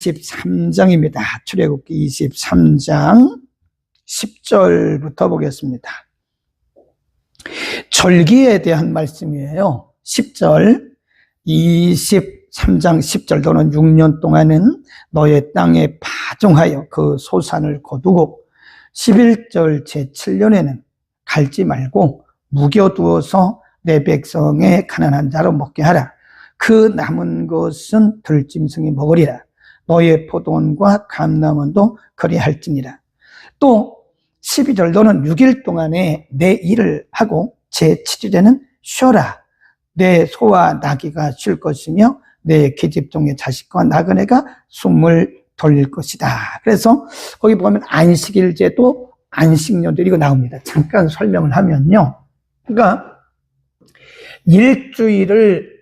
23장입니다. 출애굽기 23장 10절부터 보겠습니다. 절기에 대한 말씀이에요. 10절, 23장 10절 너는 6년 동안은 너의 땅에 파종하여 그 소산을 거두고 11절 제7년에는 갈지 말고 묵여두어서 내 백성의 가난한 자로 먹게 하라. 그 남은 것은 들짐승이 먹으리라. 너의 포도원과 감람원도 그리할지니라. 또 12절 너는 6일 동안에 내 일을 하고 제7일에는 쉬어라. 내 소와 나귀가 쉴 것이며 내 계집종의 자식과 나그네가 숨을 돌릴 것이다. 그래서 거기 보면 안식일제도 안식년도 이거 나옵니다. 잠깐 설명을 하면요. 그러니까 일주일을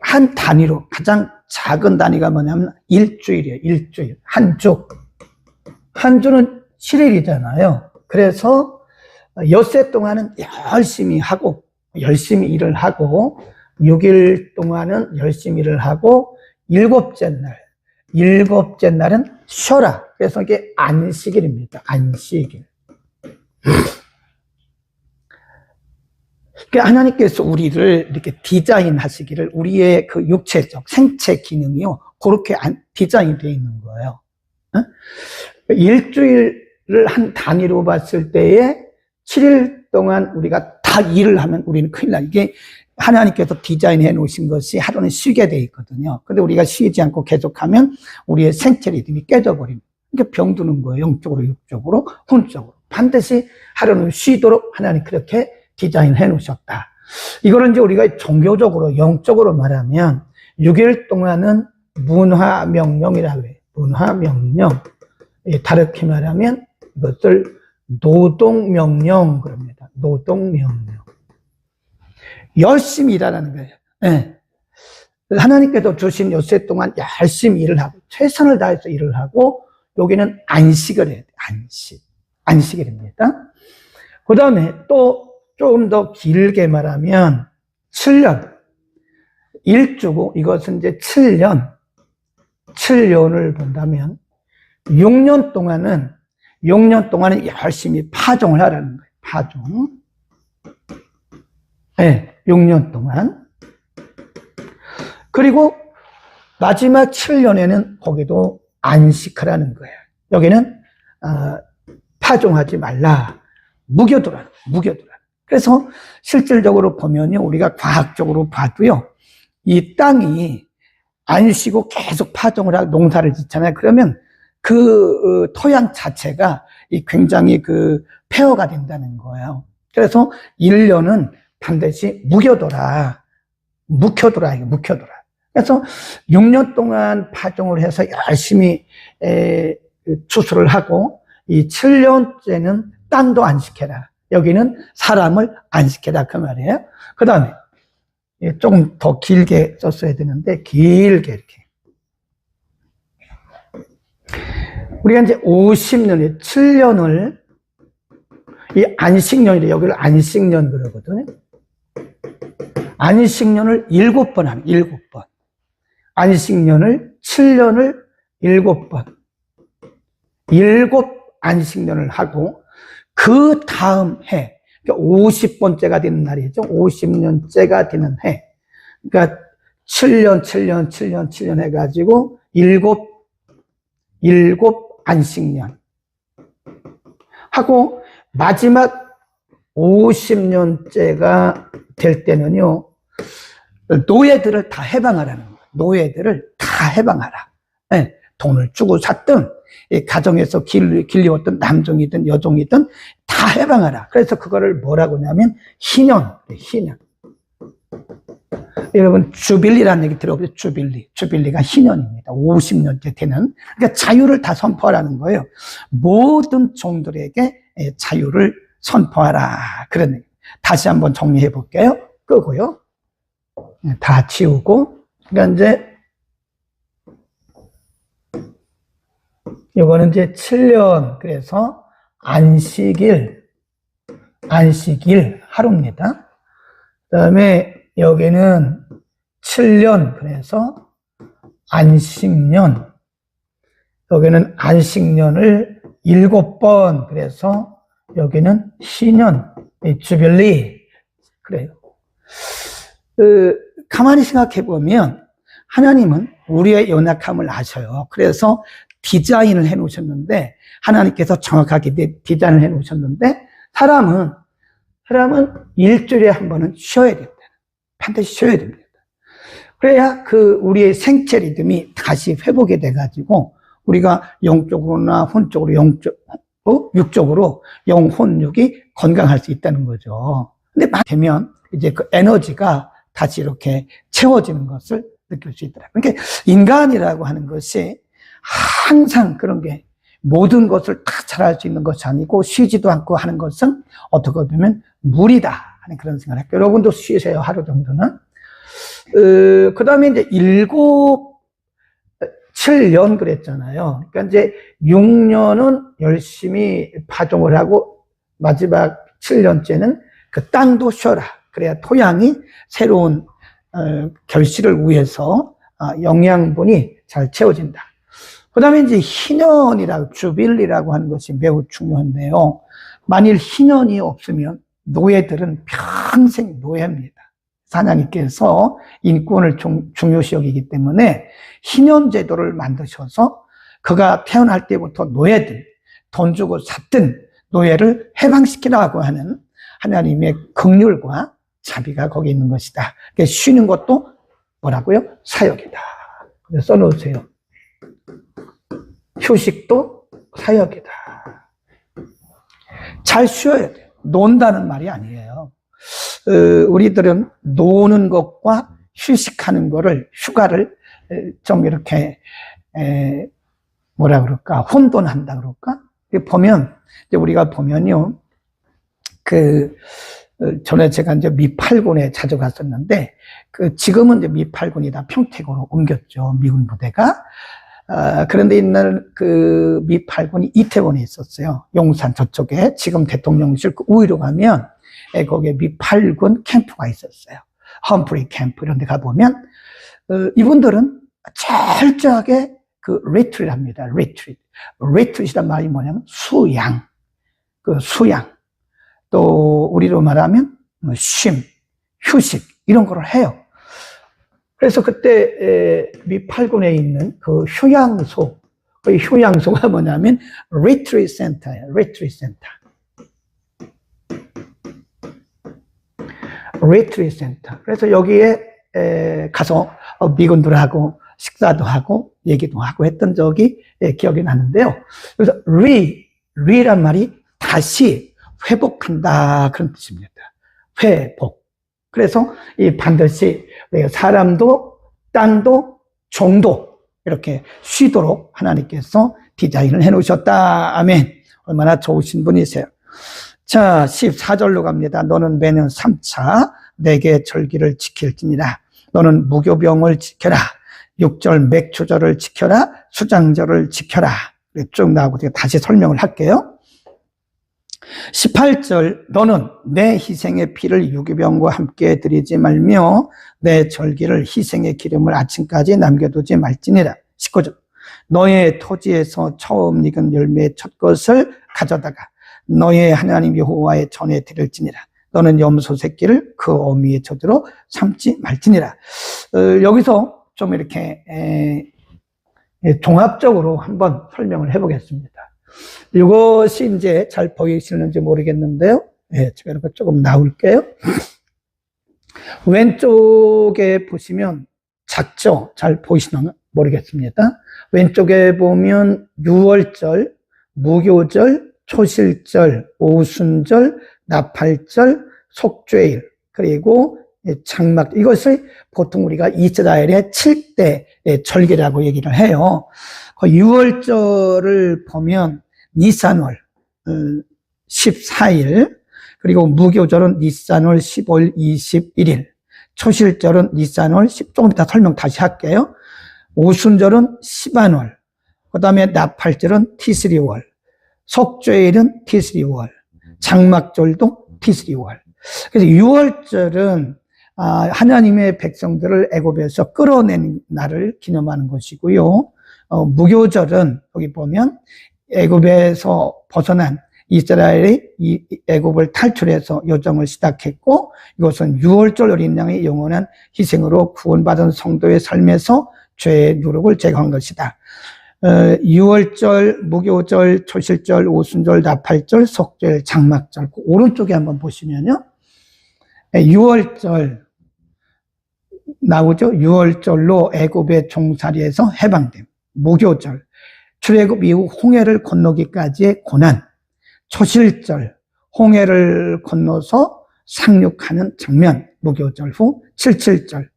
한 단위로 가장 작은 단위가 뭐냐면 일주일이에요. 일주일. 한 주. 한 주는 7일이잖아요. 그래서 엿새 동안은 열심히 일을 하고 6일 동안은 열심히 일을 하고 일곱째 날은 쉬어라. 그래서 이게 안식일입니다. 안식일. 하나님께서 우리를 이렇게 디자인하시기를 우리의 그 육체적 생체 기능이요 그렇게 디자인이 되어 있는 거예요. 일주일을 한 단위로 봤을 때에 7일 동안 우리가 다 일을 하면 우리는 큰일 나. 이게 하나님께서 디자인해 놓으신 것이 하루는 쉬게 돼 있거든요. 근데 우리가 쉬지 않고 계속하면 우리의 생체 리듬이 깨져버립니다. 그러니까 병드는 거예요. 영적으로, 육적으로, 혼적으로. 반드시 하루는 쉬도록 하나님 그렇게 디자인해 놓으셨다. 이거는 이제 우리가 종교적으로, 영적으로 말하면 6일 동안은 문화명령이라고 해요. 문화명령. 다르게 말하면 이것을 노동명령 그럽니다. 노동명령. 열심히 일하라는 거예요. 네. 하나님께서 주신 엿새 동안 열심히 일을 하고 최선을 다해서 일을 하고 여기는 안식을 해야 돼요. 안식일입니다. 그 다음에 또 조금 더 길게 말하면 7년. 일주고 이것은 이제 7년을 본다면 6년 동안은 열심히 파종을 하라는 거예요. 파종. 네, 6년 동안. 그리고 마지막 7년에는 거기도 안식하라는 거예요. 여기는 파종하지 말라. 묵여두라. 그래서 실질적으로 보면요, 우리가 과학적으로 봐도요, 이 땅이 안 쉬고 계속 파종을 하고 농사를 짓잖아요. 그러면 그 토양 자체가 굉장히 폐허가 된다는 거예요. 그래서 1년은 반드시 묵여둬라. 그래서 6년 동안 파종을 해서 열심히 추수를 하고 이 7년째는 땅도 안식해라. 여기는 사람을 안식해라 그 말이에요. 그 다음에 조금 더 길게 썼어야 되는데 길게 이렇게 우리가 이제 50년에 7년을 이 안식년이래. 여기를 안식년 그러거든요. 안식년을 7번 하는 7번. 안식년을 7년을 7번. 7 안식년을 하고 그 다음 해, 그러니까 50번째가 되는 날이죠. 50년째가 되는 해. 그러니까 7년 해가지고 7 안식년. 하고 마지막 50년째가 될 때는요, 노예들을 다 해방하라는 거예요. 노예들을 다 해방하라. 네, 돈을 주고 샀든, 가정에서 길리웠던 남종이든 여종이든 다 해방하라. 그래서 그거를 뭐라고 하냐면 희년. 여러분 주빌리라는 얘기 들어보세요. 주빌리가 희년입니다. 50년째 되는. 그러니까 자유를 다 선포하라는 거예요. 모든 종들에게 자유를 선포하라. 그런 얘기. 다시 한번 정리해 볼게요. 끄고요. 다 지우고. 그러니까 이제 이거는 이제 7년, 그래서 안식일 하루입니다. 그 다음에 여기는 7년, 그래서 안식년. 여기는 안식년을 7번, 그래서 여기는 신년, 주빌리. 그래요. 가만히 생각해 보면 하나님은 우리의 연약함을 아셔요. 그래서 디자인을 해 놓으셨는데, 하나님께서 정확하게 디자인을 해 놓으셨는데, 사람은 일주일에 한 번은 쉬어야 됩니다. 반드시 쉬어야 됩니다. 그래야 우리의 생체 리듬이 다시 회복이 돼가지고, 우리가 영적으로나 혼적으로, 육적으로, 영혼육이 건강할 수 있다는 거죠. 근데 되면 이제 그 에너지가 다시 이렇게 채워지는 것을 느낄 수 있더라고요. 그러니까 인간이라고 하는 것이 항상 그런 게 모든 것을 다 잘할 수 있는 것이 아니고 쉬지도 않고 하는 것은 어떻게 보면 무리다 하는 그런 생각을 할게요. 여러분도 쉬세요, 하루 정도는. 그 다음에 이제 7년 그랬잖아요. 그러니까 이제 6년은 열심히 파종을 하고 마지막 7년째는 그 땅도 쉬어라. 그래야 토양이 새로운 결실을 위해서 영양분이 잘 채워진다. 그 다음에 이제 희년이라고, 주빌리라고 하는 것이 매우 중요한데요. 만일 희년이 없으면 노예들은 평생 노예입니다. 하나님께서 인권을 중요시 여기기 때문에 희년 제도를 만드셔서 그가 태어날 때부터 노예들, 돈 주고 샀던 노예를 해방시키라고 하는 하나님의 긍휼과 자비가 거기 있는 것이다. 그러니까 쉬는 것도 뭐라고요? 사역이다. 그래서 써놓으세요. 휴식도 사역이다. 잘 쉬어야 돼요. 논다는 말이 아니에요. 우리들은 노는 것과 휴식하는 거를, 휴가를 좀 이렇게 뭐라 그럴까, 혼돈한다 그럴까? 보면, 이제 우리가 보면요, 전에 제가 이제 미8군에 자주 갔었는데, 지금은 이제 미8군이 다 평택으로 옮겼죠, 미군 부대가. 그런데 옛날 미8군이 이태원에 있었어요. 용산 저쪽에. 지금 대통령실 우위로 가면, 거기에 미8군 캠프가 있었어요. 험프리 캠프 이런 데 가보면, 이분들은 철저하게 리트릿 합니다. 리트릿이란 말이 뭐냐면 수양. 수양. 또, 우리로 말하면 휴식, 이런 거를 해요. 그래서 그때 미8군에 있는 그 휴양소, 그 휴양소가 뭐냐면 리트릿 센터예요. 리트릿 센터. 그래서 여기에 가서 미군들하고 식사도 하고 얘기도 하고 했던 적이 기억이 나는데요. 그래서 리란 말이 다시 회복한다, 그런 뜻입니다. 회복. 그래서 반드시 사람도 땅도 종도 이렇게 쉬도록 하나님께서 디자인을 해 놓으셨다. 아멘. 얼마나 좋으신 분이세요. 자, 14절로 갑니다. 너는 매년 3차 내게 절기를 지킬지니라. 너는 무교병을 지켜라. 6절 맥추절을 지켜라. 수장절을 지켜라. 쭉 나오고 다시 설명을 할게요. 18절, 너는 내 희생의 피를 유기병과 함께 드리지 말며 내 절기를 희생의 기름을 아침까지 남겨두지 말지니라. 19절, 너의 토지에서 처음 익은 열매의 첫 것을 가져다가 너의 하나님 여호와의 전에 드릴지니라. 너는 염소 새끼를 그 어미의 저주로 삼지 말지니라. 여기서 좀 이렇게 종합적으로 한번 설명을 해보겠습니다. 이것이 이제 잘 보이시는지 모르겠는데요. 제가 이렇게 조금 나올게요. 왼쪽에 보시면 작죠? 잘 보이시나 모르겠습니다. 왼쪽에 보면 유월절, 무교절, 초실절, 오순절, 나팔절, 속죄일, 그리고 장막, 이것을 보통 우리가 이스라엘의 7대 절기라고 얘기를 해요. 그 6월절을 보면 니산월 14일, 그리고 무교절은 니산월 15일 21일, 초실절은 니산월 10, 조금 이따 설명 다시 할게요. 오순절은 시반월, 그 다음에 나팔절은 티스리월, 속죄일은 티스리월, 장막절도 티스리월. 그래서 6월절은 하나님의 백성들을 애굽에서 끌어낸 날을 기념하는 것이고요. 무교절은 여기 보면 애굽에서 벗어난 이스라엘이 이 애굽을 탈출해서 여정을 시작했고, 이것은 유월절 어린 양의 영원한 희생으로 구원받은 성도의 삶에서 죄의 누룩을 제거한 것이다. 유월절, 무교절, 초실절, 오순절, 나팔절, 속절, 장막절. 그 오른쪽에 한번 보시면요, 유월절 나오죠. 유월절로 애굽의 종살이에서 해방됨. 무교절, 출애굽 이후 홍해를 건너기까지의 고난. 초실절, 홍해를 건너서 상륙하는 장면. 무교절 후 77절,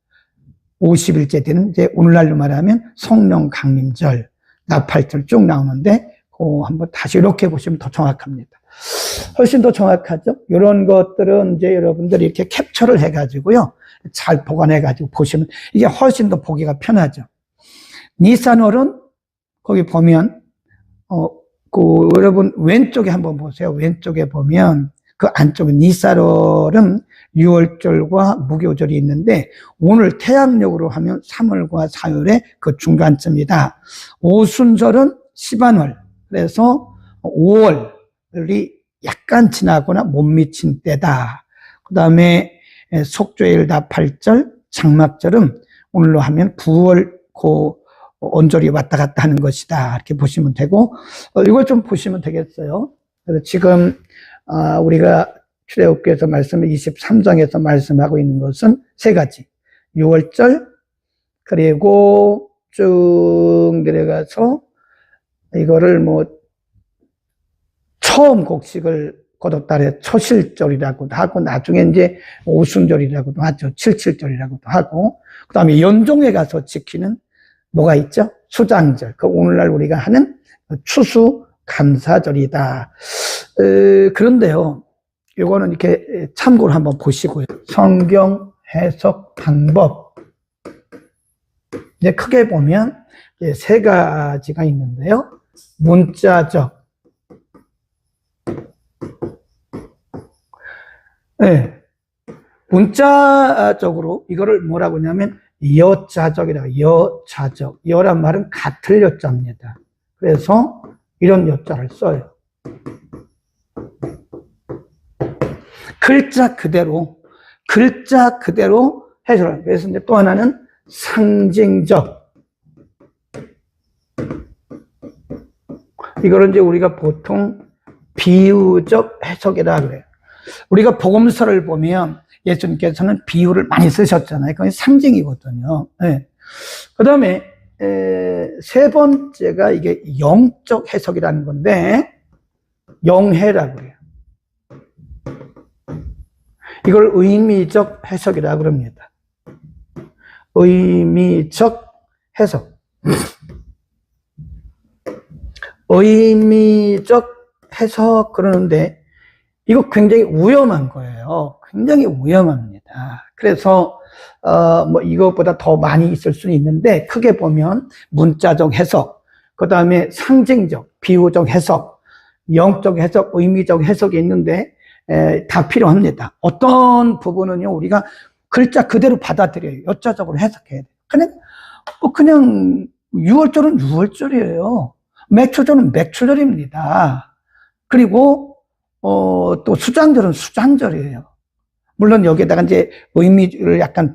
50일째 되는 이제 오늘날로 말하면 성령 강림절, 나팔절 쭉 나오는데, 한번 다시 이렇게 보시면 더 정확합니다. 훨씬 더 정확하죠? 이런 것들은 이제 여러분들이 이렇게 캡처를 해가지고요, 잘 보관해가지고 보시면 이게 훨씬 더 보기가 편하죠. 니산월은 거기 보면, 여러분 왼쪽에 한번 보세요. 왼쪽에 보면 그 안쪽에 니산월은 유월절과 무교절이 있는데, 오늘 태양력으로 하면 3월과 4월의 그 중간쯤이다. 오순절은 시반월, 그래서 5월이 약간 지나거나 못 미친 때다. 그 다음에 속죄일 나팔절, 장막절은 오늘로 하면 9월 그 언절이 왔다 갔다 하는 것이다. 이렇게 보시면 되고, 이걸 좀 보시면 되겠어요. 그래서 지금 우리가 출애굽기에서 23장에서 말씀하고 있는 것은 세 가지. 6월절, 그리고 쭉 내려가서 이거를 처음 곡식을 거뒀다 그래 초실절이라고도 하고, 나중에 이제 오순절이라고도 하죠. 77절이라고도 하고, 그 다음에 연종에 가서 지키는 뭐가 있죠? 수장절. 그 오늘날 우리가 하는 추수 감사절이다. 그런데요, 요거는 이렇게 참고를 한번 보시고요. 성경 해석 방법. 이제 크게 보면 세 가지가 있는데요. 문자적. 네. 문자적으로 이거를 뭐라고 하냐면 여자적이라고. 여자적. 여란 말은 같을 여자입니다. 그래서 이런 여자를 써요. 글자 그대로 해석을. 그래서 이제 또 하나는 상징적. 이거를 이제 우리가 보통 비유적 해석이라 그래요. 우리가 복음서를 보면 예수님께서는 비유를 많이 쓰셨잖아요. 그건 상징이거든요. 네. 그 다음에 세 번째가 이게 영적 해석이라는 건데, 영해라고 그래요. 이걸 의미적 해석이라고 합니다. 의미적 해석. 의미적 해석 그러는데, 이거 굉장히 위험한 거예요. 굉장히 위험합니다. 그래서 이것보다 더 많이 있을 수는 있는데, 크게 보면 문자적 해석, 그 다음에 상징적, 비유적 해석, 영적 해석, 의미적 해석이 있는데 다 필요합니다. 어떤 부분은요, 우리가 글자 그대로 받아들여요. 여자적으로 해석해야 돼요. 그냥 6월절은 6월절이에요. 맥초절은 맥초절입니다. 그리고 또 수장절은 수장절이에요. 물론 여기에다가 이제 의미를 약간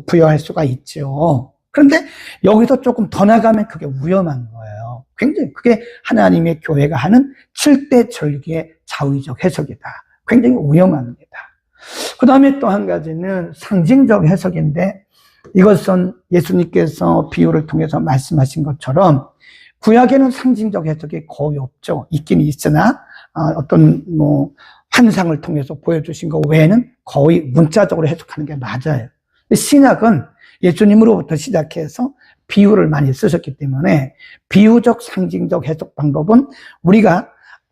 부여할 수가 있죠. 그런데 여기서 조금 더 나가면 그게 위험한 거예요. 굉장히 그게 하나님의 교회가 하는 7대 절기의 자의적 해석이다. 굉장히 위험합니다. 그 다음에 또 한 가지는 상징적 해석인데, 이것은 예수님께서 비유를 통해서 말씀하신 것처럼 구약에는 상징적 해석이 거의 없죠. 있긴 있으나 어떤 환상을 통해서 보여주신 것 외에는 거의 문자적으로 해석하는 게 맞아요. 신약은 예수님으로부터 시작해서 비유를 많이 쓰셨기 때문에 비유적 상징적 해석 방법은 우리가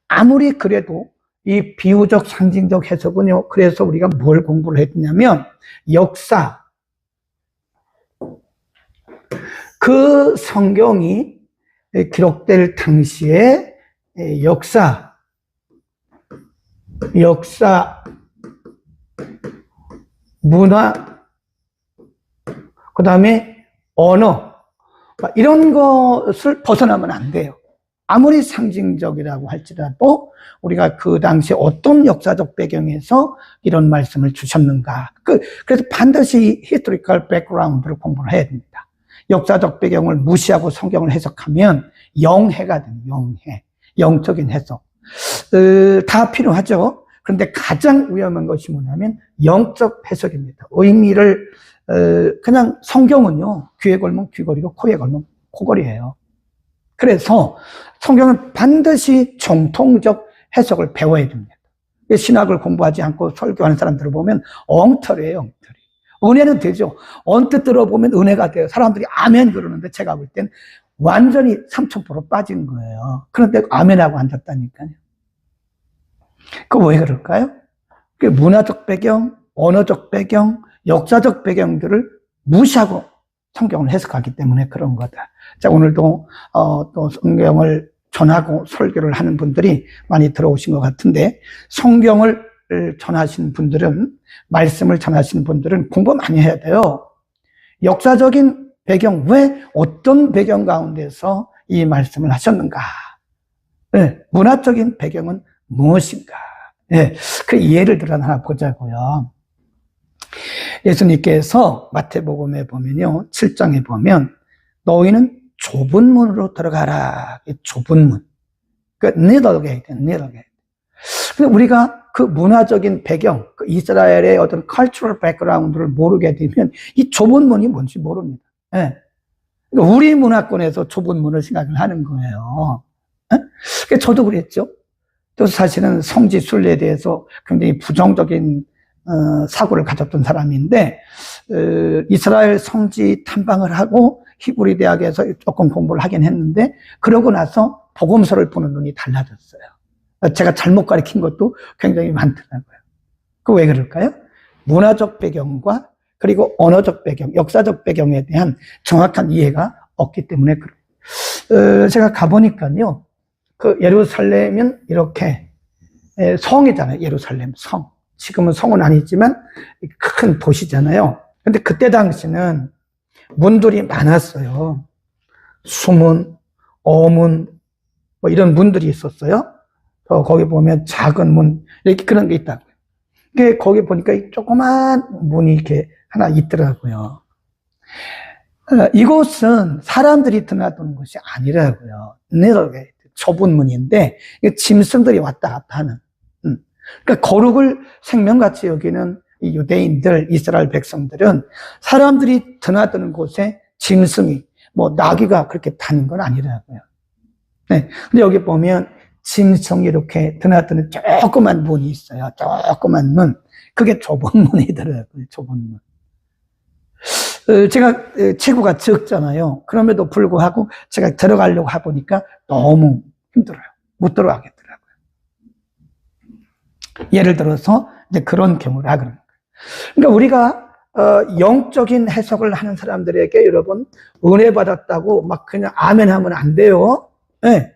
아무리 그래도 이 비유적 상징적 해석은요, 그래서 우리가 뭘 공부를 했냐면 역사, 그 성경이 기록될 당시에 역사, 문화, 그 다음에 언어, 이런 것을 벗어나면 안 돼요. 아무리 상징적이라고 할지라도 우리가 그 당시 어떤 역사적 배경에서 이런 말씀을 주셨는가. 그래서 반드시 historical background를 공부를 해야 됩니다. 역사적 배경을 무시하고 성경을 해석하면 영해가 돼요. 영해. 영적인 해석. 다 필요하죠. 그런데 가장 위험한 것이 뭐냐면 영적 해석입니다. 의미를 그냥 성경은요. 귀에 걸면 귀걸이고 코에 걸면 코걸이에요. 그래서 성경은 반드시 정통적 해석을 배워야 됩니다. 신학을 공부하지 않고 설교하는 사람들을 보면 엉터리예요. 엉터리. 은혜는 되죠. 언뜻 들어보면 은혜가 돼요. 사람들이 아멘 그러는데 제가 볼 땐 완전히 3000% 빠진 거예요. 그런데 아멘하고 앉았다니까요. 그거 왜 그럴까요? 문화적 배경, 언어적 배경, 역사적 배경들을 무시하고 성경을 해석하기 때문에 그런 거다. 자, 오늘도 또 성경을 전하고 설교를 하는 분들이 많이 들어오신 것 같은데, 성경을 전하시는 분들은, 말씀을 전하시는 분들은 공부 많이 해야 돼요. 역사적인 배경, 왜 어떤 배경 가운데서 이 말씀을 하셨는가? 네, 문화적인 배경은 무엇인가? 네, 그 예를 들어 하나 보자고요. 예수님께서 마태복음에 보면요, 7장에 보면 너희는 좁은 문으로 들어가라. 좁은 문. 그 narrow gate, narrow gate. 근데 우리가 그 문화적인 배경, 그 이스라엘의 어떤 cultural background를 모르게 되면 이 좁은 문이 뭔지 모릅니다. 예. 그러니까 우리 문화권에서 좁은 문을 생각을 하는 거예요. 예? 그러니까 저도 그랬죠. 또 사실은 성지 순례에 대해서 굉장히 부정적인 사고를 가졌던 사람인데, 이스라엘 성지 탐방을 하고 히브리 대학에서 조금 공부를 하긴 했는데, 그러고 나서 복음서를 보는 눈이 달라졌어요. 제가 잘못 가르친 것도 굉장히 많더라고요. 그 왜 그럴까요? 문화적 배경과 그리고 언어적 배경, 역사적 배경에 대한 정확한 이해가 없기 때문에 그래요. 제가 가보니까요, 그 예루살렘은 이렇게 성이잖아요. 예루살렘 성. 지금은 성은 아니지만 큰 도시잖아요. 근데 그때 당시는 문들이 많았어요. 수문, 어문, 뭐 이런 문들이 있었어요. 거기 보면 작은 문, 이렇게 그런 게 있다고요. 그게 거기 보니까 조그만 문이 이렇게 하나 있더라고요. 이곳은 사람들이 드나드는 곳이 아니라고요. 내려게 좁은 문인데, 짐승들이 왔다 갔다 하는. 그러니까 거룩을 생명같이 여기는 이 유대인들, 이스라엘 백성들은 사람들이 드나드는 곳에 짐승이, 뭐 나귀가 그렇게 다닌 건 아니라고요. 네. 근데 여기 보면 짐승이 이렇게 드나드는 조그만 문이 있어요. 조그만 문. 그게 좁은 문이더라고요. 좁은 문. 제가 체구가 적잖아요. 그럼에도 불구하고 제가 들어가려고 해보니까 너무 힘들어요. 못 들어가겠더라고요. 예를 들어서 이제 그런 경우라 그러는 거예요. 그러니까 우리가 영적인 해석을 하는 사람들에게 여러분 은혜 받았다고 막 그냥 아멘 하면 안 돼요. 네.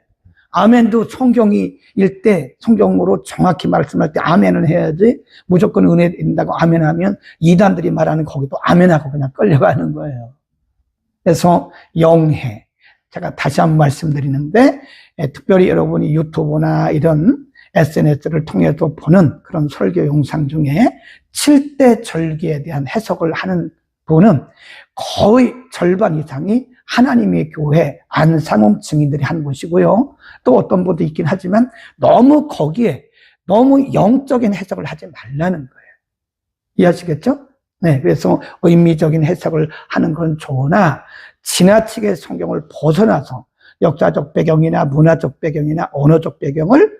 아멘도 성경일 때 성경으로 정확히 말씀할 때 아멘을 해야지, 무조건 은혜 된다고 아멘하면 이단들이 말하는 거기도 아멘하고 그냥 끌려가는 거예요. 그래서 영해, 제가 다시 한번 말씀드리는데, 특별히 여러분이 유튜브나 이런 SNS를 통해서 보는 그런 설교 영상 중에 7대 절기에 대한 해석을 하는 분은 거의 절반 이상이 하나님의 교회 안상홍 증인들이 한 것이고요. 또 어떤 분도 있긴 하지만 너무 거기에 너무 영적인 해석을 하지 말라는 거예요. 이해하시겠죠? 네, 그래서 의미적인 해석을 하는 건 좋으나 지나치게 성경을 벗어나서 역사적 배경이나 문화적 배경이나 언어적 배경을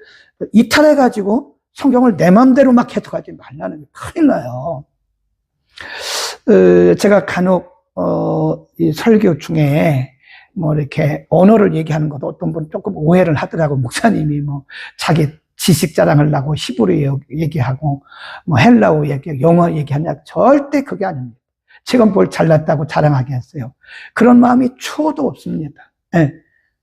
이탈해가지고 성경을 내 마음대로 막 해석하지 말라는 게 큰일 나요. 제가 간혹 이 설교 중에 뭐 이렇게 언어를 얘기하는 것도 어떤 분 조금 오해를 하더라고. 목사님이 뭐 자기 지식 자랑하려고 히브리어 얘기하고 뭐 헬라어 얘기하고 영어 얘기하냐. 절대 그게 아닙니다. 지금 뭘 잘났다고 자랑하게 했어요. 그런 마음이 초도 없습니다. 네.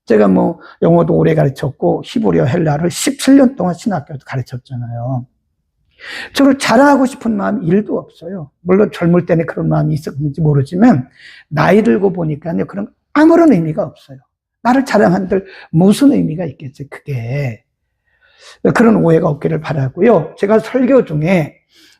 제가 뭐 영어도 오래 가르쳤고 히브리어 헬라어를 17년 동안 신학교에서 가르쳤잖아요. 저를 자랑하고 싶은 마음이 1도 없어요. 물론 젊을 때는 그런 마음이 있었는지 모르지만 나이 들고 보니까요, 그런 아무런 의미가 없어요. 나를 자랑한들 무슨 의미가 있겠어요, 그게. 그런 오해가 없기를 바라고요. 제가 설교 중에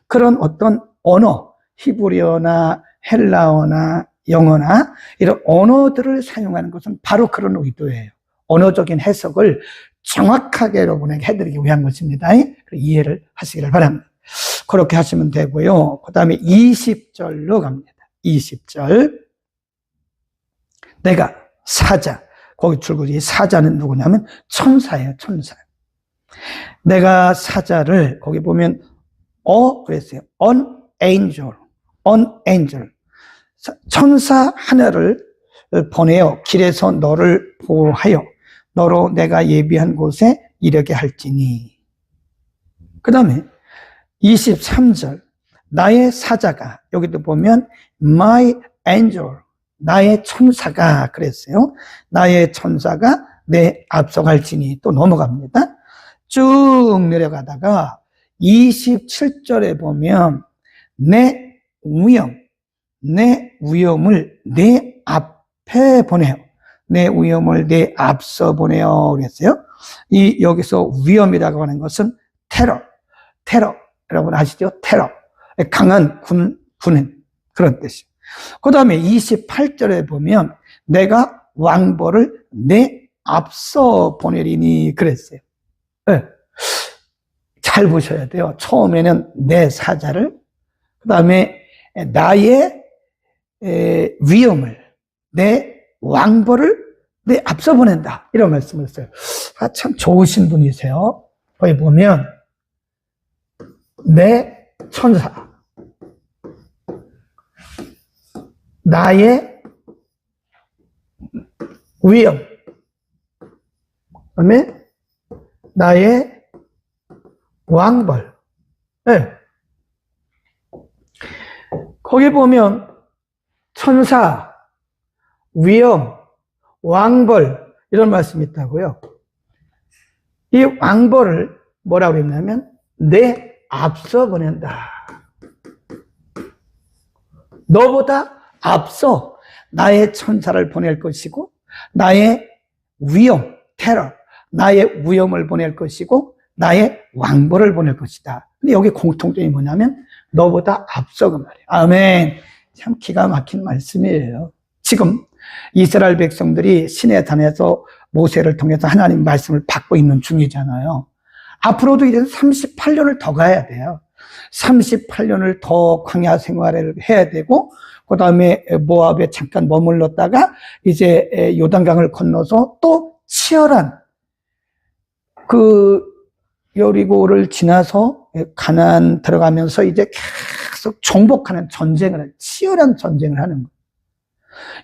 그런 어떤 언어, 히브리어나 헬라어나 영어나 이런 언어들을 사용하는 것은 바로 그런 의도예요. 언어적인 해석을 정확하게 여러분에게 해드리기 위한 것입니다. 이해를 하시기를 바랍니다. 그렇게 하시면 되고요. 그 다음에 20절로 갑니다. 20절. 내가 사자. 거기 줄곧 이 사자는 누구냐면 천사예요, 천사. 내가 사자를 거기 보면 그랬어요. an angel. 천사 하나를 보내어 길에서 너를 보호하여 너로 내가 예비한 곳에 이르게 할지니. 그 다음에 23절. 나의 사자가, 여기도 보면 my angel, 나의 천사가 그랬어요. 나의 천사가 내 앞서갈지니. 또 넘어갑니다. 쭉 내려가다가 27절에 보면 내 위엄을 내 앞에 보내요. 내 위엄을 내 앞서 보내요. 그랬어요. 여기서 위엄이라고 하는 것은 테러. 여러분 아시죠? 테러. 강한 군인. 그런 뜻이에요. 그 다음에 28절에 보면 내가 왕벌을 내 앞서 보내리니 그랬어요. 네. 잘 보셔야 돼요. 처음에는 내 사자를, 그 다음에 나의 위엄을, 내 왕벌을 내 앞서 보낸다. 이런 말씀을 했어요. 참 좋으신 분이세요. 거기 보면 내 천사, 나의 위엄, 그다음에 나의 왕벌. 네. 거기 보면 천사, 위엄, 왕벌 이런 말씀이 있다고요. 이 왕벌을 뭐라고 했냐면 내 앞서 보낸다. 너보다 앞서 나의 천사를 보낼 것이고 나의 위엄, 테러, 나의 위엄을 보낼 것이고 나의 왕벌을 보낼 것이다. 근데 여기 공통점이 뭐냐면 너보다 앞서가 말이에요. 아멘. 참 기가 막힌 말씀이에요. 지금 이스라엘 백성들이 시내산에서 모세를 통해서 하나님 말씀을 받고 있는 중이잖아요. 앞으로도 이제 38년을 더 가야 돼요. 38년을 더 광야 생활을 해야 되고, 그 다음에 모압에 잠깐 머물렀다가 이제 요단강을 건너서 또 치열한 그 여리고를 지나서 가나안 들어가면서 이제 계속 정복하는 전쟁을, 치열한 전쟁을 하는 거예요.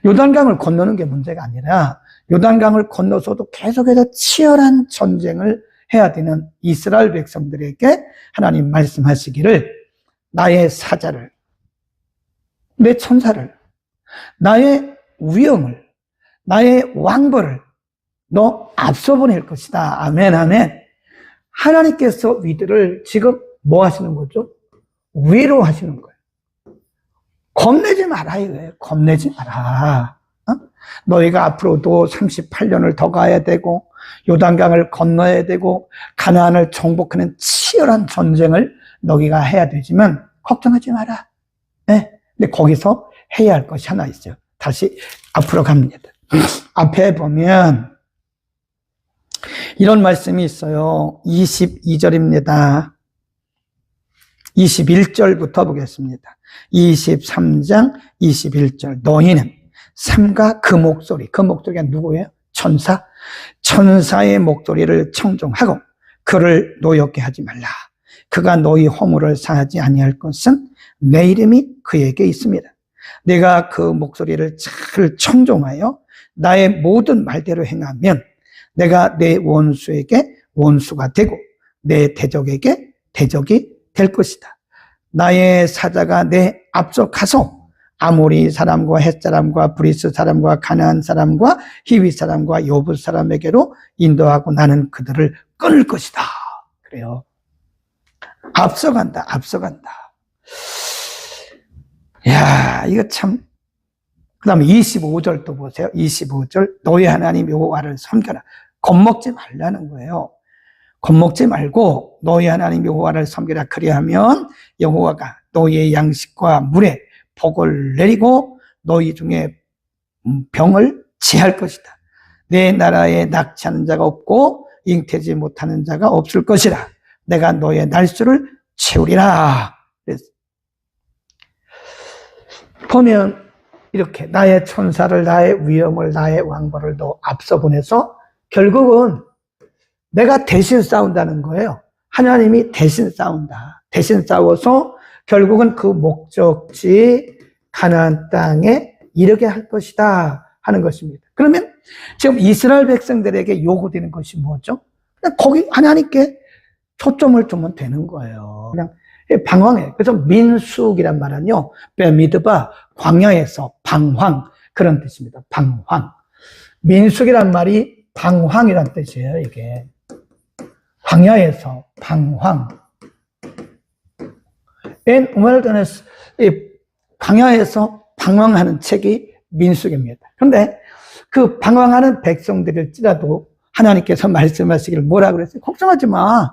요단강을 건너는 게 문제가 아니라 요단강을 건너서도 계속해서 치열한 전쟁을 해야 되는 이스라엘 백성들에게 하나님 말씀하시기를 나의 사자를, 내 천사를, 나의 위엄을, 나의 왕벌을 너 앞서 보낼 것이다. 아멘, 아멘. 하나님께서 위들을 지금 뭐 하시는 거죠? 위로하시는 거예요. 겁내지 마라 이거예요. 겁내지 마라. 너희가 앞으로도 38년을 더 가야 되고 요단강을 건너야 되고 가나안을 정복하는 치열한 전쟁을 너희가 해야 되지만 걱정하지 마라. 네. 근데 거기서 해야 할 것이 하나 있어요. 다시 앞으로 갑니다. 앞에 보면 이런 말씀이 있어요. 22절입니다. 21절부터 보겠습니다. 23장 21절. 너희는 삼가 그 목소리가 누구예요? 천사. 천사의 목소리를 청종하고 그를 노엽게 하지 말라. 그가 너희 허물을 사하지 아니할 것은 내 이름이 그에게 있습니다. 내가 그 목소리를 잘 청종하여 나의 모든 말대로 행하면 내가 내 원수에게 원수가 되고 내 대적에게 대적이 될 것이다. 나의 사자가 내 앞서 가서 아모리 사람과 헷 사람과 브리스 사람과 가나안 사람과 히위 사람과 여부 사람에게로 인도하고 나는 그들을 끊을 것이다. 그래요. 앞서간다. 야, 이거 참 그 다음에 25절 또 보세요. 25절 너희 하나님 여호와를 섬겨라. 겁먹지 말라는 거예요. 겁먹지 말고 너희 하나님 여호와를 섬기라. 그리하면 여호와가 너희의 양식과 물에 복을 내리고 너희 중에 병을 제할 것이다. 내 나라에 낙치하는 자가 없고 잉태지 못하는 자가 없을 것이라. 내가 너의 날수를 채우리라. 그래서 보면 이렇게 나의 천사를, 나의 위엄을, 나의 왕벌을 너 앞서 보내서 결국은 내가 대신 싸운다는 거예요. 하나님이 대신 싸운다. 대신 싸워서 결국은 그 목적지 가나안 땅에 이르게 할 것이다 하는 것입니다. 그러면 지금 이스라엘 백성들에게 요구되는 것이 뭐죠? 그냥 거기 하나님께 초점을 두면 되는 거예요. 그냥 방황해. 그래서 민숙이란 말은요, 베미드바 광야에서 방황 그런 뜻입니다. 방황. 민숙이란 말이 방황이란 뜻이에요. 이게 광야에서 방황. In wilderness, 광야에서 방황하는 책이 민숙입니다. 그런데 그 방황하는 백성들일지라도 하나님께서 말씀하시기를 뭐라 그랬어요? 걱정하지 마.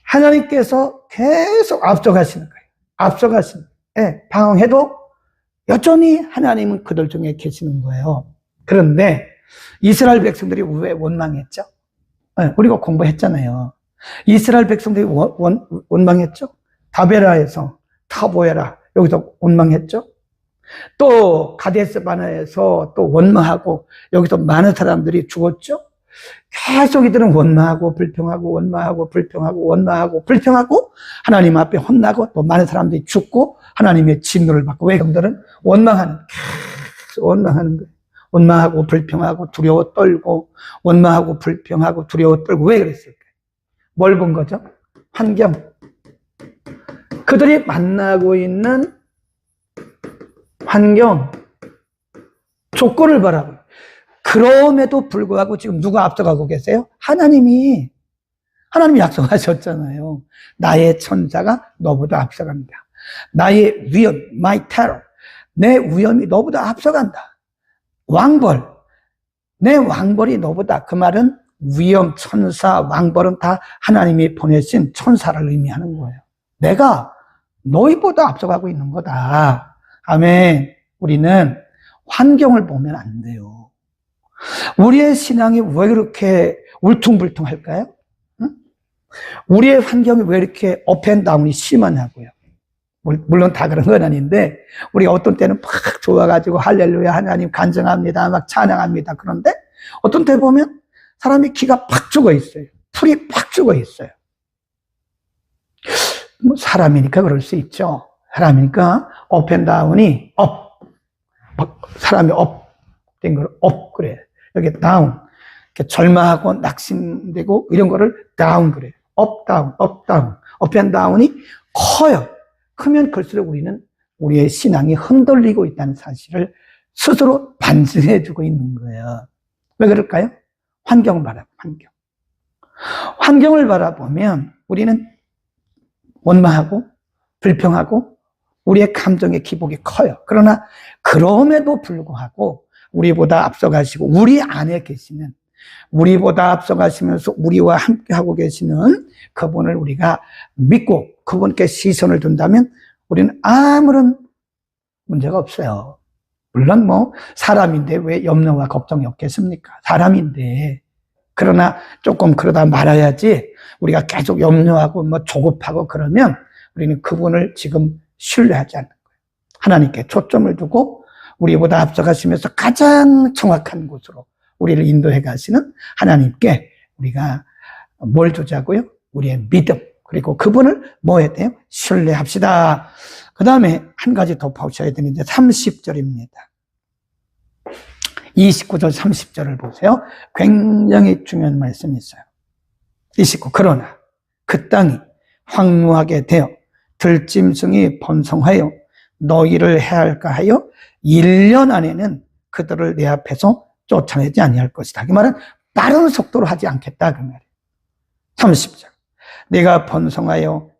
하나님께서 계속 앞서가시는 거예요. 앞서가시는 거예요. 예, 방황해도 여전히 하나님은 그들 중에 계시는 거예요. 그런데 이스라엘 백성들이 왜 원망했죠? 예, 우리가 공부했잖아요. 이스라엘 백성들이 원망했죠? 다베라에서 타보에라 여기서 원망했죠? 또 가데스 바네아에서 또 원망하고 여기서 많은 사람들이 죽었죠? 계속 이들은 원망하고 불평하고 원망하고 불평하고 원망하고 불평하고 하나님 앞에 혼나고 또 많은 사람들이 죽고 하나님의 진노를 받고. 왜 그들은 원망하는 거예요. 원망하고 불평하고 두려워 떨고 원망하고 불평하고 두려워 떨고. 왜 그랬을까요? 뭘 본 거죠? 환경. 그들이 만나고 있는 환경, 조건을 바라보고. 그럼에도 불구하고 지금 누가 앞서가고 계세요? 하나님이 약속하셨잖아요. 나의 천사가 너보다 앞서간다. 나의 위엄, my terror, 내 위엄이 너보다 앞서간다. 왕벌, 내 왕벌이 너보다. 그 말은 위엄, 천사, 왕벌은 다 하나님이 보내신 천사를 의미하는 거예요. 내가 너희보다 앞서가고 있는 거다. 아멘. 우리는 환경을 보면 안 돼요. 우리의 신앙이 왜 그렇게 울퉁불퉁할까요? 응? 우리의 환경이 왜 이렇게 업앤다운이 심하냐고요. 물론 다 그런 건 아닌데 우리가 어떤 때는 막 좋아가지고 할렐루야 하나님 간증합니다 막 찬양합니다. 그런데 어떤 때 보면 사람이 기가 팍 죽어 있어요. 풀이 팍 죽어 있어요. 뭐 사람이니까 그럴 수 있죠. 사람이니까 업앤다운이 사람이 된 걸 그래. 여기 다운, 절망하고 낙심되고 이런 거를 다운 그래요. 다운. 업앤다운이 커요. 크면 클수록 우리는 우리의 신앙이 흔들리고 있다는 사실을 스스로 반증해주고 있는 거예요. 왜 그럴까요? 환경을 바라보면, 환경을 바라보면 우리는 원망하고 불평하고 우리의 감정의 기복이 커요. 그러나 그럼에도 불구하고 우리보다 앞서가시고 우리 안에 계시는, 우리보다 앞서가시면서 우리와 함께하고 계시는 그분을 우리가 믿고 그분께 시선을 둔다면 우리는 아무런 문제가 없어요. 물론 사람인데 왜 염려와 걱정이 없겠습니까? 사람인데. 그러나 조금 그러다 말아야지 우리가 계속 염려하고 조급하고 그러면 우리는 그분을 지금 신뢰하지 않는 거예요. 하나님께 초점을 두고 우리보다 앞서가시면서 가장 정확한 곳으로 우리를 인도해 가시는 하나님께 우리가 뭘 두자고요? 우리의 믿음, 그리고 그분을 뭐 해야 돼요? 신뢰합시다. 그 다음에 한 가지 더 보셔야 되는데 30절입니다. 29절 30절을 보세요. 굉장히 중요한 말씀이 있어요. 29. 그러나 그 땅이 황무하게 되어 들짐승이 번성하여 너희를 해할까 하여 1년 안에는 그들을 내 앞에서 쫓아내지 아니할 것이다. 그 말은 빠른 속도로 하지 않겠다 그 말이에요. 30절. 내가 번성하여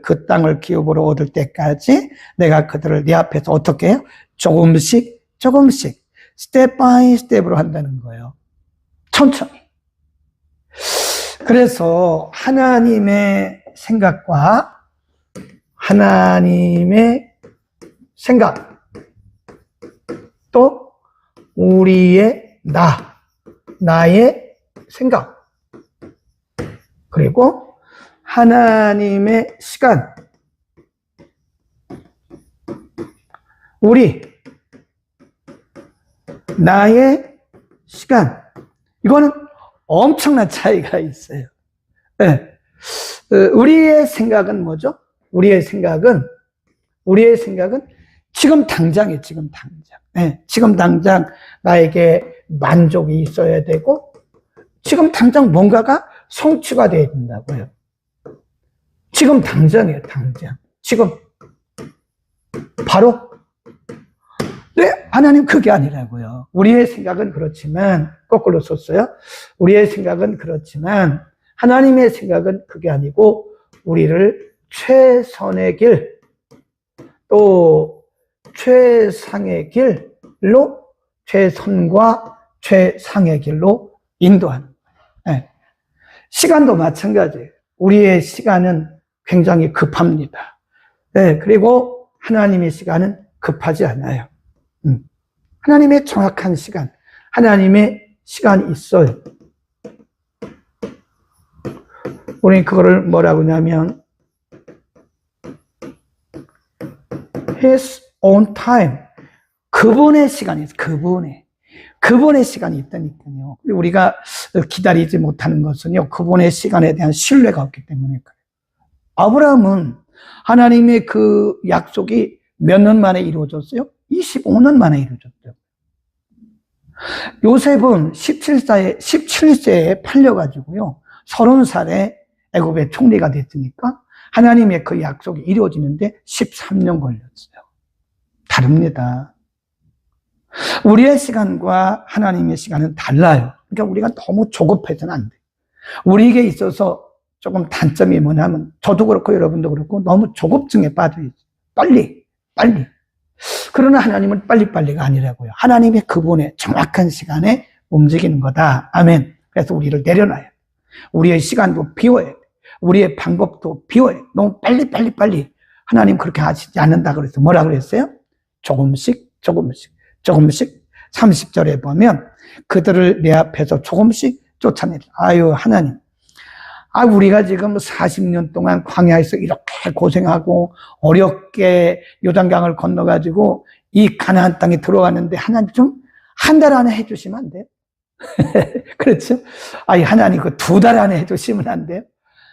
그 땅을 기업으로 얻을 때까지 내가 그들을 내 앞에서 어떻게 해요? 조금씩 조금씩 스텝 바이 스텝으로 한다는 거예요. 천천히. 그래서 하나님의 생각과 하나님의 생각, 또 우리의 나의 생각, 그리고 하나님의 시간, 나의 시간, 이거는 엄청난 차이가 있어요. 네. 우리의 생각은 뭐죠? 우리의 생각은 지금 당장이에요, 지금 당장. 네. 지금 당장 나에게 만족이 있어야 되고, 지금 당장 뭔가가 성취가 되어야 된다고요. 지금 당장이에요, 당장. 지금. 바로. 네, 하나님 그게 아니라고요. 우리의 생각은 그렇지만, 거꾸로 썼어요. 우리의 생각은 그렇지만, 하나님의 생각은 그게 아니고, 우리를 최선의 길, 또 최상의 길로, 최선과 최상의 길로 인도하는 거예요. 네. 시간도 마찬가지예요. 우리의 시간은 굉장히 급합니다. 네, 그리고 하나님의 시간은 급하지 않아요. 하나님의 정확한 시간, 하나님의 시간이 있어요. 우리는 그거를 뭐라고 하냐면 His own time, 그분의 시간이 있어요. 그분의 시간이 있다니까요. 우리가 기다리지 못하는 것은요, 그분의 시간에 대한 신뢰가 없기 때문에 그래요. 아브라함은 하나님의 그 약속이 몇 년 만에 이루어졌어요? 25년 만에 이루어졌대요. 요셉은 17세에 팔려가지고요, 30살에 애굽의 총리가 됐으니까 하나님의 그 약속이 이루어지는데 13년 걸렸어요. 다릅니다. 우리의 시간과 하나님의 시간은 달라요. 그러니까 우리가 너무 조급해서는 안 돼요. 우리에게 있어서 조금 단점이 뭐냐면, 저도 그렇고 여러분도 그렇고 너무 조급증에 빠져 있어요. 빨리. 그러나 하나님은 빨리빨리가 아니라고요. 하나님의 그분의 정확한 시간에 움직이는 거다. 아멘. 그래서 우리를 내려놔요. 우리의 시간도 비워야 돼. 우리의 방법도 비워야 돼. 너무 빨리. 하나님 그렇게 하시지 않는다 그래서 뭐라 그랬어요? 조금씩 30절에 보면 그들을 내 앞에서 조금씩 쫓아내라. 아유 하나님, 우리가 지금 40년 동안 광야에서 이렇게 고생하고 어렵게 요단강을 건너가지고 이 가나안 땅에 들어왔는데 하나님 좀 한 달 안에 해주시면 안 돼요? 그렇죠? 하나님 그 2달 안에 해주시면 안 돼요?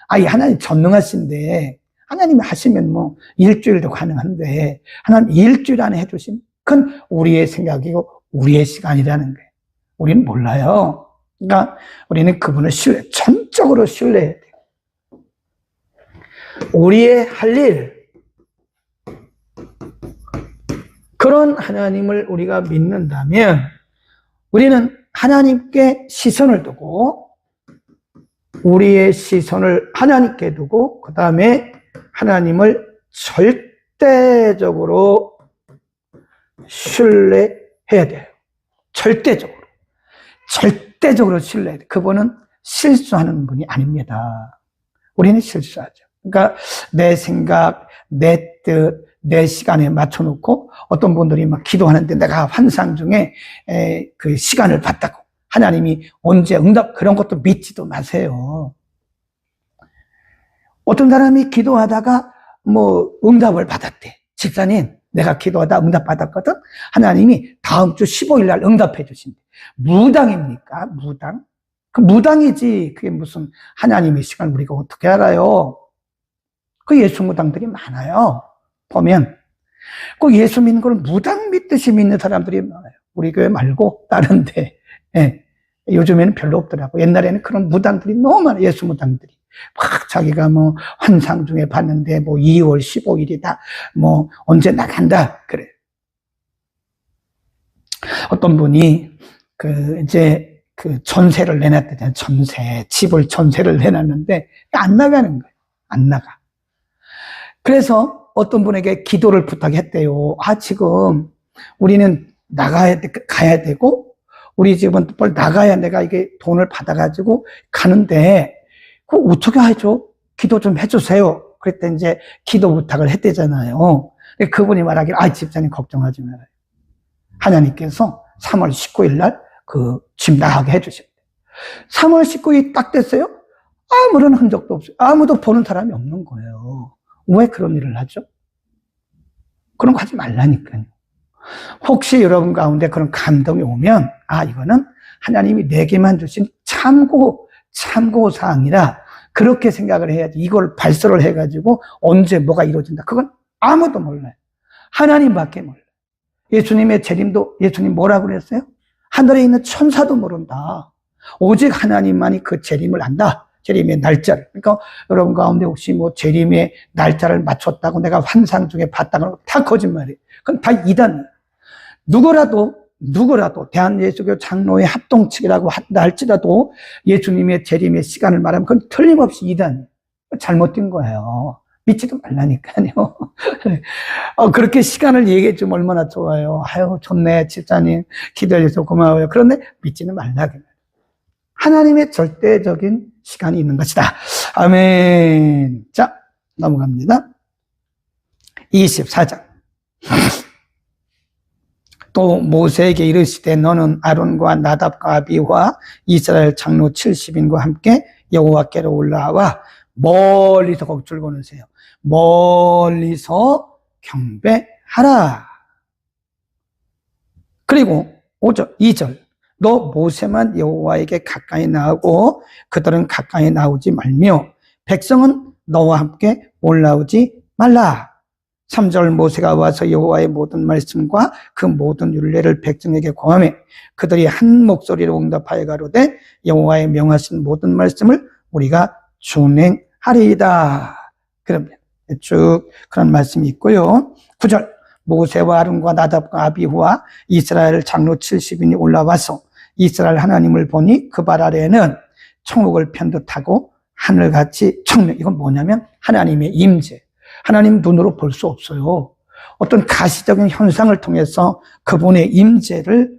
하나님 전능하신데 하나님이 하시면 뭐 일주일도 가능한데 하나님 일주일 안에 해주시면 그건 우리의 생각이고 우리의 시간이라는 거예요. 우리는 몰라요. 그러니까 우리는 그분을 전적으로 신뢰해야 돼요. 우리의 할 일, 그런 하나님을 우리가 믿는다면 우리는 하나님께 시선을 두고, 우리의 시선을 하나님께 두고, 그 다음에 하나님을 절대적으로 신뢰해야 돼요. 절대적으로 신뢰해야 돼요. 그분은 실수하는 분이 아닙니다. 우리는 실수하죠. 그러니까 내 생각, 내 뜻, 내 시간에 맞춰놓고 어떤 분들이 막 기도하는데 내가 환상 중에 그 시간을 봤다고 하나님이 언제 응답, 그런 것도 믿지도 마세요. 어떤 사람이 기도하다가 뭐 응답을 받았대. 집사님, 내가 기도하다 응답 받았거든. 하나님이 다음 주 15일 날 응답해 주신대. 무당입니까? 무당? 그 무당이지. 그게 무슨 하나님의 시간 우리가 어떻게 알아요? 그 예수 무당들이 많아요. 보면 그 예수 믿는 걸 무당 믿듯이 믿는 사람들이 많아요. 우리 교회 말고 다른 데. 요즘에는 별로 없더라고. 옛날에는 그런 무당들이 너무 많아요. 예수 무당들이 막 자기가 뭐 환상 중에 봤는데 뭐 2월 15일이다 뭐 언제 나간다 그래. 어떤 분이 이제 전세를 내놨대잖아요. 집을 전세를 내놨는데 안 나가는 거예요. 안 나가. 그래서 어떤 분에게 기도를 부탁했대요. 지금 우리는 가야 되고, 우리 집은 빨리 나가야 내가 이게 돈을 받아가지고 가는데, 그거 어떻게 하죠? 기도 좀 해주세요. 그랬더니 이제 기도 부탁을 했대잖아요. 그분이 말하기를, 집사님 걱정하지 말아요. 하나님께서 3월 19일 날 집 나가게 해주셨대요. 3월 19일 딱 됐어요? 아무런 흔적도 없어요. 아무도 보는 사람이 없는 거예요. 왜 그런 일을 하죠? 그런 거 하지 말라니까요. 혹시 여러분 가운데 그런 감동이 오면, 이거는 하나님이 내게만 주신 참고사항이라 그렇게 생각을 해야지. 이걸 발설을 해가지고 언제 뭐가 이루어진다. 그건 아무도 몰라요. 하나님밖에 몰라요. 예수님의 재림도 예수님 뭐라고 그랬어요? 하늘에 있는 천사도 모른다. 오직 하나님만이 그 재림을 안다. 재림의 날짜를. 그러니까 여러분 가운데 혹시 뭐 재림의 날짜를 맞췄다고 내가 환상 중에 봤다고 다 거짓말이에요. 그건 다 이단이에요. 누구라도 대한예수교 장로의 합동측이라고 한다 할지라도 예수님의 재림의 시간을 말하면 그건 틀림없이 이단이에요. 잘못된 거예요. 믿지도 말라니까요. 그렇게 시간을 얘기해 주면 얼마나 좋아요. 좋네, 집사님. 기다려서 고마워요. 그런데 믿지는 말라. 하나님의 절대적인 시간이 있는 것이다. 아멘. 자, 넘어갑니다. 24장. 또 모세에게 이르시되 너는 아론과 나답과 아비와 이스라엘 장로 70인과 함께 여호와께로 올라와 멀리서 거기 줄고 놓으세요. 멀리서 경배하라. 그리고 2절 너 모세만 여호와에게 가까이 나오고 그들은 가까이 나오지 말며 백성은 너와 함께 올라오지 말라. 3절 모세가 와서 여호와의 모든 말씀과 그 모든 율례를 백성에게 고하매 그들이 한 목소리로 응답하여 가로되 여호와의 명하신 모든 말씀을 우리가 준행하리이다. 그러면 쭉 그런 말씀이 있고요. 9절 모세와 아론과 나답과 아비후와 이스라엘 장로 70인이 올라와서 이스라엘 하나님을 보니 그 발 아래에는 천국을 편듯하고 하늘같이 청명. 이건 뭐냐면 하나님의 임재. 하나님 눈으로 볼 수 없어요. 어떤 가시적인 현상을 통해서 그분의 임재를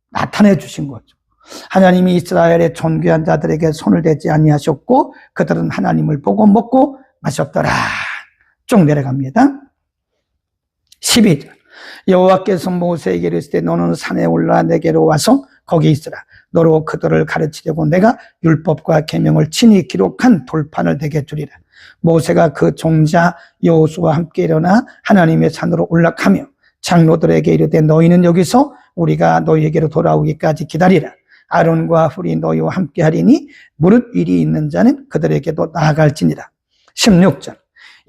나타내 주신 거죠. 하나님이 이스라엘의 존귀한 자들에게 손을 대지 아니하셨고 그들은 하나님을 보고 먹고 마셨더라. 쭉 내려갑니다. 12절 여호와께서 모세에게 이르시되 너는 산에 올라 내게로 와서 거기 있으라. 너로 그들을 가르치려고 내가 율법과 계명을 친히 기록한 돌판을 내게 주리라. 모세가 그 종자 여호수아와 함께 일어나 하나님의 산으로 올라가며 장로들에게 이르되 너희는 여기서 우리가 너희에게로 돌아오기까지 기다리라. 아론과 훌이 너희와 함께 하리니 무릇 일이 있는 자는 그들에게도 나아갈지니라. 16절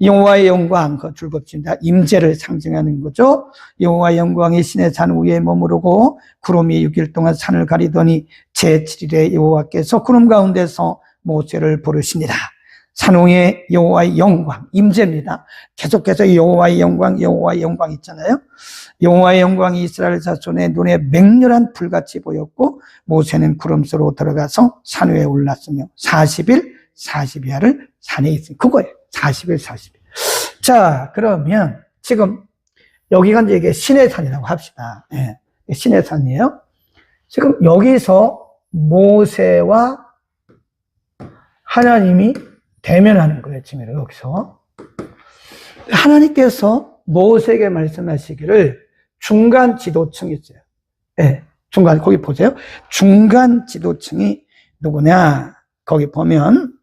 여호와의 영광, 그 줄겁습니다. 임재를 상징하는 거죠. 여호와의 영광이 신의 산 위에 머무르고 구름이 6일 동안 산을 가리더니 제7일에 여호와께서 구름 가운데서 모세를 부르시니라. 산 위에 여호와의 영광, 임재입니다. 계속해서 여호와의 영광 있잖아요. 여호와의 영광이 이스라엘 자손의 눈에 맹렬한 불같이 보였고 모세는 구름 속으로 들어가서 산 위에 올랐으며 40일 40야를 산에 있으니 그거예요. 40일 40일. 자, 그러면 지금 여기가 이제 신의 산이라고 합시다. 예, 신의 산이에요. 지금 여기서 모세와 하나님이 대면하는 거예요. 지금 여기서 하나님께서 모세에게 말씀하시기를 중간 지도층이 있어요. 예, 중간 거기 보세요. 중간 지도층이 누구냐? 거기 보면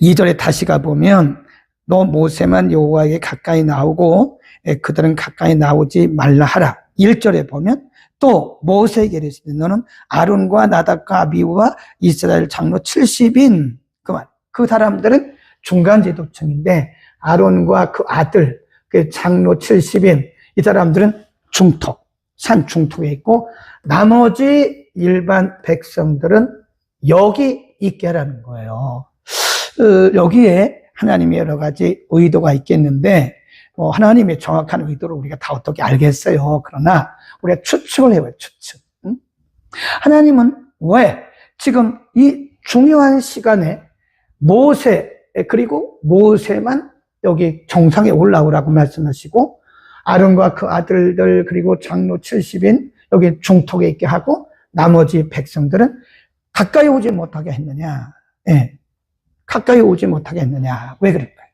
2절에 다시 가보면 너 모세만 여호와에게 가까이 나오고 그들은 가까이 나오지 말라 하라. 1절에 보면 또 모세에게 이르시되 너는 아론과 나답과 아비후와 이스라엘 장로 70인 그만. 그 사람들은 중간 지도층인데 아론과 그 아들 그 장로 70인 이 사람들은 중턱 산 중턱에 있고 나머지 일반 백성들은 여기 있게 하라는 거예요. 여기에 하나님의 여러 가지 의도가 있겠는데 하나님의 정확한 의도를 우리가 다 어떻게 알겠어요. 그러나 우리가 추측을 해봐요. 추측. 응? 하나님은 왜 지금 이 중요한 시간에 모세 그리고 모세만 여기 정상에 올라오라고 말씀하시고 아론과 그 아들들 그리고 장로 70인 여기 중턱에 있게 하고 나머지 백성들은 가까이 오지 못하게 했느냐? 예, 가까이 오지 못하게 했느냐? 왜 그럴까요?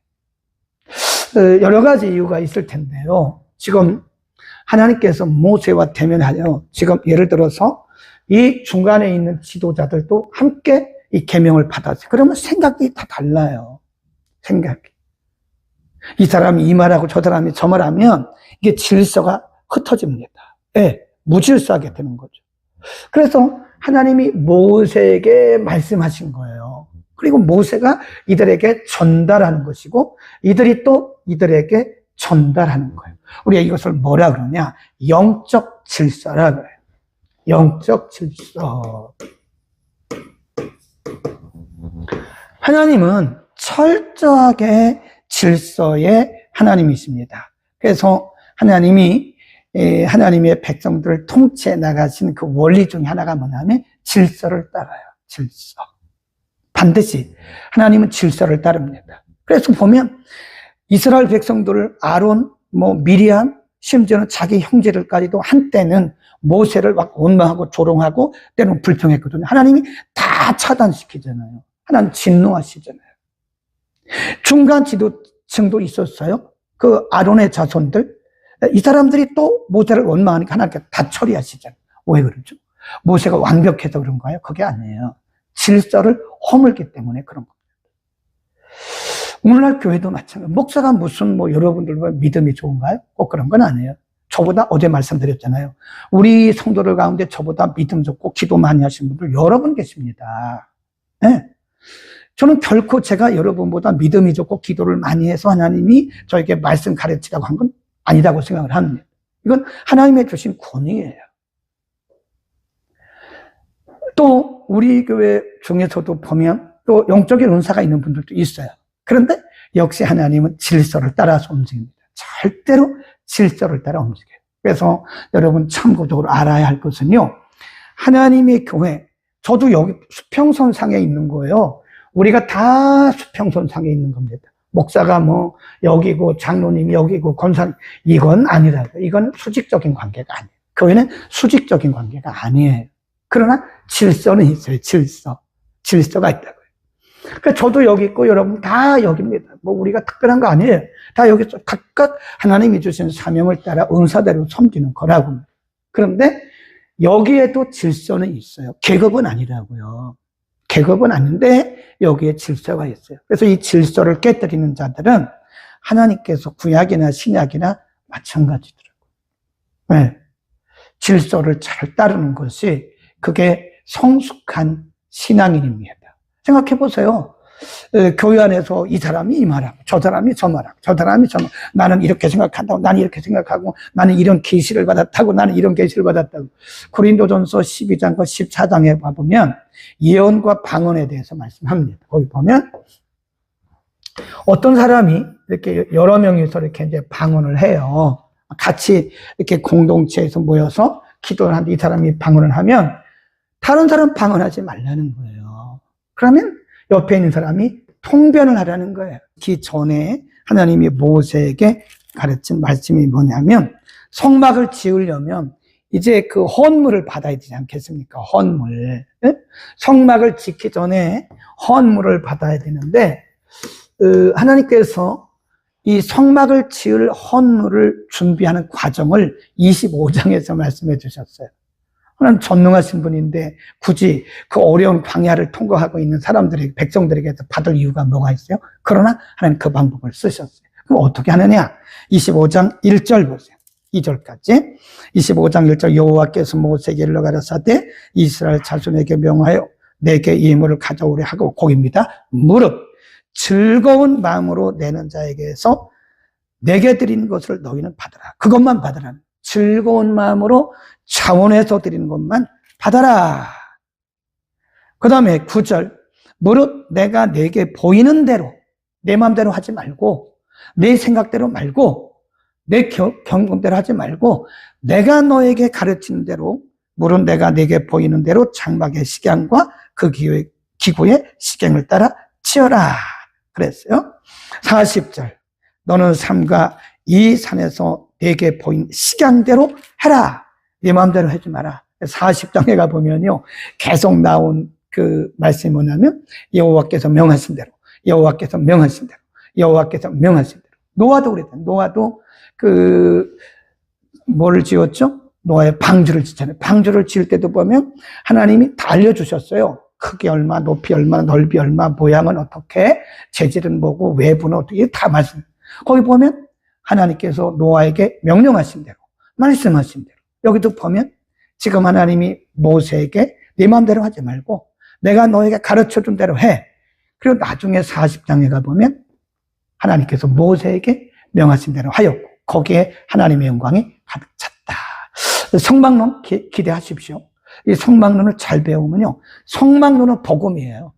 여러 가지 이유가 있을 텐데요. 지금 하나님께서 모세와 대면하여 지금 예를 들어서 이 중간에 있는 지도자들도 함께 이 계명을 받았어요. 그러면 생각이 다 달라요. 생각이. 이 사람이 이 말하고 저 사람이 저 말하면 이게 질서가 흩어집니다. 예, 무질서하게 되는 거죠. 그래서 하나님이 모세에게 말씀하신 거예요. 그리고 모세가 이들에게 전달하는 것이고 이들이 또 이들에게 전달하는 거예요. 우리가 이것을 뭐라 그러냐? 영적 질서라 그래요. 영적 질서. 하나님은 철저하게 질서의 하나님이십니다. 그래서 하나님이 하나님의 백성들을 통치해 나가시는 그 원리 중에 하나가 뭐냐면 질서를 따라요. 질서. 반드시 하나님은 질서를 따릅니다. 그래서 보면 이스라엘 백성들을 아론, 미리암, 심지어는 자기 형제들까지도 한때는 모세를 막 원망하고 조롱하고 때로는 불평했거든요. 하나님이 다 차단시키잖아요. 하나님 진노하시잖아요. 중간 지도층도 있었어요. 그 아론의 자손들. 이 사람들이 또 모세를 원망하니까 하나님께서 다 처리하시잖아요. 왜 그러죠? 모세가 완벽해서 그런가요? 그게 아니에요. 질서를 허물기 때문에 그런 겁니다. 오늘날 교회도 마찬가지예요. 목사가 무슨 여러분들 믿음이 좋은가요? 꼭 그런 건 아니에요. 저보다 어제 말씀드렸잖아요. 우리 성도들 가운데 저보다 믿음 좋고 기도 많이 하신 분들 여러 분 계십니다. 네. 저는 결코 제가 여러분보다 믿음이 좋고 기도를 많이 해서 하나님이 저에게 말씀 가르치라고 한 건 아니라고 생각을 합니다. 이건 하나님의 주신 권위예요. 또 우리 교회 중에서도 보면 또 영적인 은사가 있는 분들도 있어요. 그런데 역시 하나님은 질서를 따라서 움직입니다. 절대로 질서를 따라 움직여요. 그래서 여러분 참고적으로 알아야 할 것은요. 하나님의 교회, 저도 여기 수평선상에 있는 거예요. 우리가 다 수평선상에 있는 겁니다. 목사가 여기고 장로님이 여기고 권사님, 이건 아니라고요. 이건 수직적인 관계가 아니에요. 교회는 수직적인 관계가 아니에요. 그러나 질서는 있어요. 질서가 있다고요. 그러니까 저도 여기 있고 여러분 다 여기입니다. 우리가 특별한 거 아니에요. 다 여기서 각각 하나님이 주신 사명을 따라 은사대로 섬기는 거라고. 그런데 여기에도 질서는 있어요. 계급은 아니라고요. 계급은 아닌데 여기에 질서가 있어요. 그래서 이 질서를 깨뜨리는 자들은 하나님께서 구약이나 신약이나 마찬가지더라고요. 네. 질서를 잘 따르는 것이 그게 성숙한 신앙인입니다. 생각해 보세요. 교회 안에서 이 사람이 이 말하고 저 사람이 저 말하고 저 사람이 저 말하고 나는 이렇게 생각한다고 나는 이렇게 생각하고 나는 이런 계시를 받았다고 나는 이런 계시를 받았다고. 고린도전서 12장과 14장에 봐보면 예언과 방언에 대해서 말씀합니다. 거기 보면 어떤 사람이 이렇게 여러 명이서 이렇게 이제 방언을 해요. 같이 이렇게 공동체에서 모여서 기도를 하는데 이 사람이 방언을 하면 다른 사람 방언하지 말라는 거예요. 그러면 옆에 있는 사람이 통변을 하라는 거예요. 그 전에 하나님이 모세에게 가르친 말씀이 뭐냐면 성막을 지으려면 이제 그 헌물을 받아야 되지 않겠습니까? 헌물. 성막을 짓기 전에 헌물을 받아야 되는데 하나님께서 이 성막을 지을 헌물을 준비하는 과정을 25장에서 말씀해 주셨어요. 하나님 전능하신 분인데 굳이 그 어려운 광야를 통과하고 있는 사람들에게, 백성들에게 받을 이유가 뭐가 있어요? 그러나 하나님 그 방법을 쓰셨어요. 그럼 어떻게 하느냐? 25장 1절 보세요. 2절까지. 25장 1절 여호와께서 모세에게 일러 가라사대 이스라엘 자손에게 명하여 내게 예물을 가져오래 하고 거기입니다. 무릇 즐거운 마음으로 내는 자에게서 내게 드리는 것을 너희는 받으라. 그것만 받으라. 즐거운 마음으로 차원에서 드리는 것만 받아라. 그 다음에 9절 무릇 내가 내게 보이는 대로 내 마음대로 하지 말고 내 생각대로 말고 내 경험대로 하지 말고 내가 너에게 가르치는 대로 무릇 내가 내게 보이는 대로 장막의 식양과 그 기구의 식양을 따라 치어라 그랬어요. 40절 너는 삼가 이 산에서 내게 보인 식양대로 해라. 네 마음대로 하지 마라. 40장에 가보면요, 계속 나온 그 말씀이 뭐냐면, 여호와께서 명하신 대로, 여호와께서 명하신 대로, 여호와께서 명하신 대로. 노아도 그랬다. 노아도 뭐를 지었죠? 노아의 방주를 짓잖아요. 방주를 지을 때도 보면 하나님이 다 알려주셨어요. 크기 얼마, 높이 얼마, 넓이 얼마, 모양은 어떻게, 재질은 뭐고, 외부는 어떻게, 다 말씀. 거기 보면 하나님께서 노아에게 명령하신 대로, 말씀하신 대로. 여기도 보면 지금 하나님이 모세에게 네 마음대로 하지 말고 내가 너에게 가르쳐준 대로 해. 그리고 나중에 40장에 가보면 하나님께서 모세에게 명하신 대로 하였고 거기에 하나님의 영광이 가득 찼다. 성막론 기대하십시오. 이 성막론을 잘 배우면요, 성막론은 복음이에요.